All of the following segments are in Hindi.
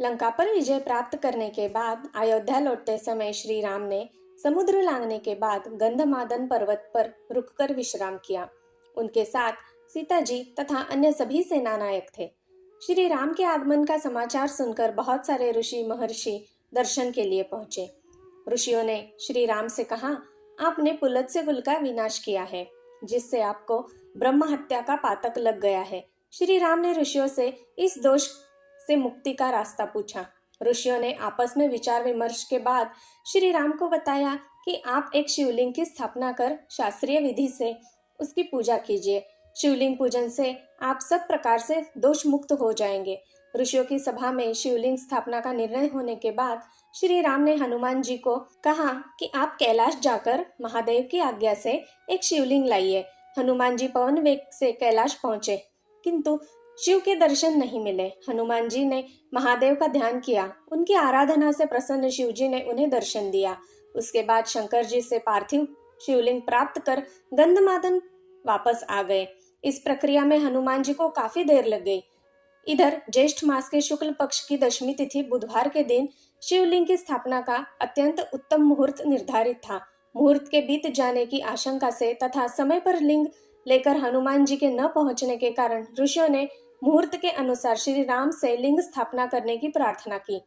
लंका पर विजय प्राप्त करने के बाद अयोध्या लौटते समय श्री राम ने समुद्र लांघने के बाद गंधमादन पर्वत पर रुककर विश्राम किया। उनके साथ सीता जी तथा अन्य सभी सेना नायक थे। श्री राम के आगमन का समाचार सुनकर बहुत सारे ऋषि महर्षि दर्शन के लिए पहुंचे। ऋषियों ने श्री राम से कहा, आपने पुलत्स्य कुल का विनाश किया है, जिससे आपको ब्रह्म हत्या का पातक लग गया है। श्री राम ने ऋषियों से इस दोष से मुक्ति का रास्ता पूछा। ऋषियों ने आपस में विचार विमर्श के बाद श्री राम को बताया कि आप एक शिवलिंग की स्थापना कर शास्त्रीय विधि से उसकी पूजा कीजिए। शिवलिंग पूजन से आप सब प्रकार से दोष मुक्त हो जाएंगे। ऋषियों की सभा में शिवलिंग स्थापना का निर्णय होने के बाद श्री राम ने हनुमान जी को कहा कि आप कैलाश जाकर महादेव की आज्ञा से एक शिवलिंग लाइए। हनुमान जी पवन वेग से कैलाश पहुंचे, किंतु शिव के दर्शन नहीं मिले। हनुमान जी ने महादेव का ध्यान किया। उनकी आराधना से प्रसन्न शिव जी ने उन्हें दर्शन दिया। उसके बाद शंकर जी से पार्थिव शिवलिंग प्राप्त कर गंधमादन वापस आ गए। इस प्रक्रिया में हनुमान जी को काफी देर लग गई। इधर ज्येष्ठ मास के शुक्ल पक्ष की दशमी तिथि बुधवार के दिन शिवलिंग की स्थापना का अत्यंत उत्तम मुहूर्त निर्धारित था। मुहूर्त के बीत जाने की आशंका से तथा समय पर लिंग लेकर हनुमान जी के न पहुंचने के कारण ऋषियों ने मुहूर्त के अनुसार श्री राम से लिंग स्थापना करने की प्रार्थना की।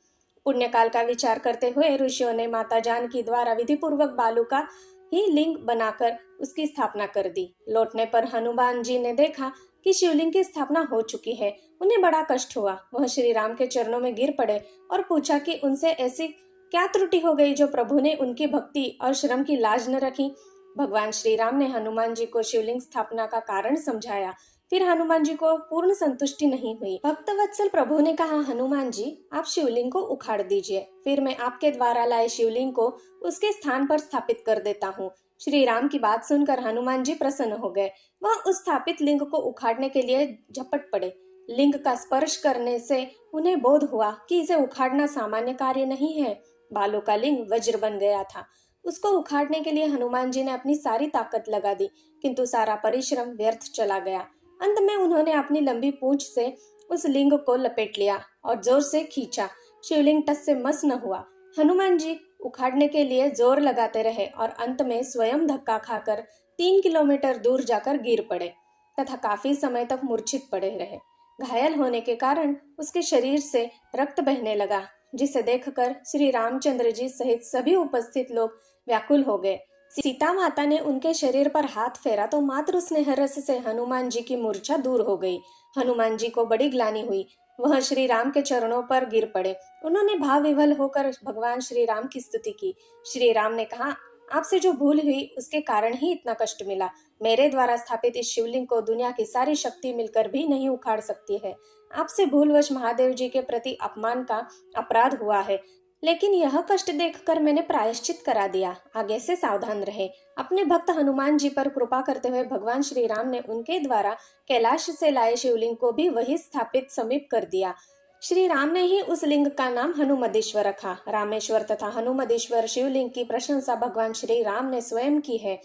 पुण्यकाल का विचार करते हुए ऋषियों ने माता जानकी द्वारा विधि पूर्वक बालू का ही लिंग बनाकर उसकी स्थापना कर दी। लौटने पर हनुमान जी ने देखा कि शिवलिंग की स्थापना हो चुकी है। उन्हें बड़ा कष्ट हुआ। वह श्री राम के चरणों में गिर पड़े और पूछा कि उनसे ऐसी क्या त्रुटि हो गई जो प्रभु ने उनकी भक्ति और श्रम की लाज न रखी। भगवान श्री राम ने हनुमान जी को शिवलिंग स्थापना का कारण समझाया। फिर हनुमान जी को पूर्ण संतुष्टि नहीं हुई। भक्तवत्सल प्रभु ने कहा, हनुमान जी आप शिवलिंग को उखाड़ दीजिए, फिर मैं आपके द्वारा लाए शिवलिंग को उसके स्थान पर स्थापित कर देता हूँ। श्री राम की बात सुनकर हनुमान जी प्रसन्न हो गए। वह उस स्थापित लिंग को उखाड़ने के लिए झपट पड़े। लिंग का स्पर्श करने से उन्हें बोध हुआ कि इसे उखाड़ना सामान्य कार्य नहीं है। बालों का लिंग वज्र बन गया था। उसको उखाड़ने के लिए हनुमान जी ने अपनी सारी ताकत लगा दी, किंतु सारा परिश्रम व्यर्थ चला गया। अंत में उन्होंने अपनी लंबी पूंछ से उस लिंग को लपेट लिया और जोर से खींचा। शिवलिंग टस से मस न हुआ। हनुमान जी उखाड़ने के लिए जोर लगाते रहे और अंत में स्वयं धक्का खाकर 3 किलोमीटर दूर जाकर गिर पड़े तथा काफी समय तक मूर्छित पड़े रहे। घायल होने के कारण उसके शरीर से रक्त बहने लगा, जिसे देखकर श्री रामचंद्र जी सहित सभी उपस्थित लोग व्याकुल हो गए। सीता माता ने उनके शरीर पर हाथ फेरा तो मातृ स्नेह रस से हनुमान जी की मूर्छा दूर हो गई। हनुमान जी को बड़ी ग्लानि हुई। वह श्री राम के चरणों पर गिर पड़े। उन्होंने भाव विवल होकर भगवान श्री राम की स्तुति की। श्री राम ने कहा, आपसे जो भूल हुई उसके कारण ही इतना कष्ट मिला। मेरे द्वारा स्थापित इस शिवलिंग को दुनिया की सारी शक्ति मिलकर भी नहीं उखाड़ सकती है। आपसे भूलवश महादेव जी के प्रति अपमान का अपराध हुआ है, लेकिन यह कष्ट देखकर मैंने प्रायश्चित करा दिया। आगे से सावधान रहे। अपने भक्त हनुमान जी पर कृपा करते हुए भगवान श्री राम ने उनके द्वारा कैलाश से लाए शिवलिंग को भी वही स्थापित समीप कर दिया। श्री राम ने ही उस लिंग का नाम हनुमदेश्वर रखा। रामेश्वर तथा हनुमदेश्वर शिवलिंग की प्रशंसा भगवान श्री राम ने स्वयं की है।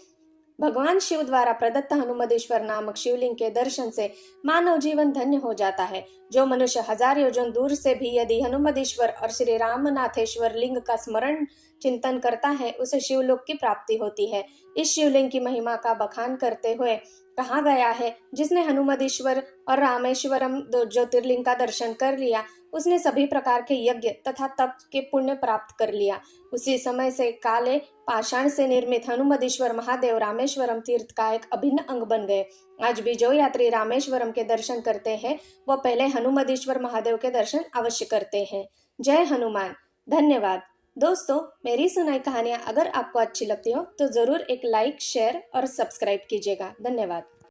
भगवान शिव द्वारा प्रदत्त हनुमदेश्वर नामक शिवलिंग के दर्शन से मानव जीवन धन्य हो जाता है। जो मनुष्य 1000 योजन दूर से भी यदि हनुमदेश्वर और श्री रामनाथेश्वर लिंग का स्मरण चिंतन करता है, उसे शिवलोक की प्राप्ति होती है। इस शिवलिंग की महिमा का बखान करते हुए कहा गया है, जिसने हनुमदेश्वर और रामेश्वरम दो ज्योतिर्लिंग का दर्शन कर लिया, उसने सभी प्रकार के यज्ञ तथा तप के पुण्य प्राप्त कर लिया। उसी समय से काले पाषाण से निर्मित हनुमदेश्वर महादेव रामेश्वरम तीर्थ का एक अभिन्न अंग बन गए। आज भी जो यात्री रामेश्वरम के दर्शन करते हैं, वह पहले हनुमदेश्वर महादेव के दर्शन अवश्य करते हैं। जय हनुमान। धन्यवाद। दोस्तों, मेरी सुनाई कहानियाँ अगर आपको अच्छी लगती हो तो जरूर एक लाइक, शेयर और सब्सक्राइब कीजिएगा। धन्यवाद।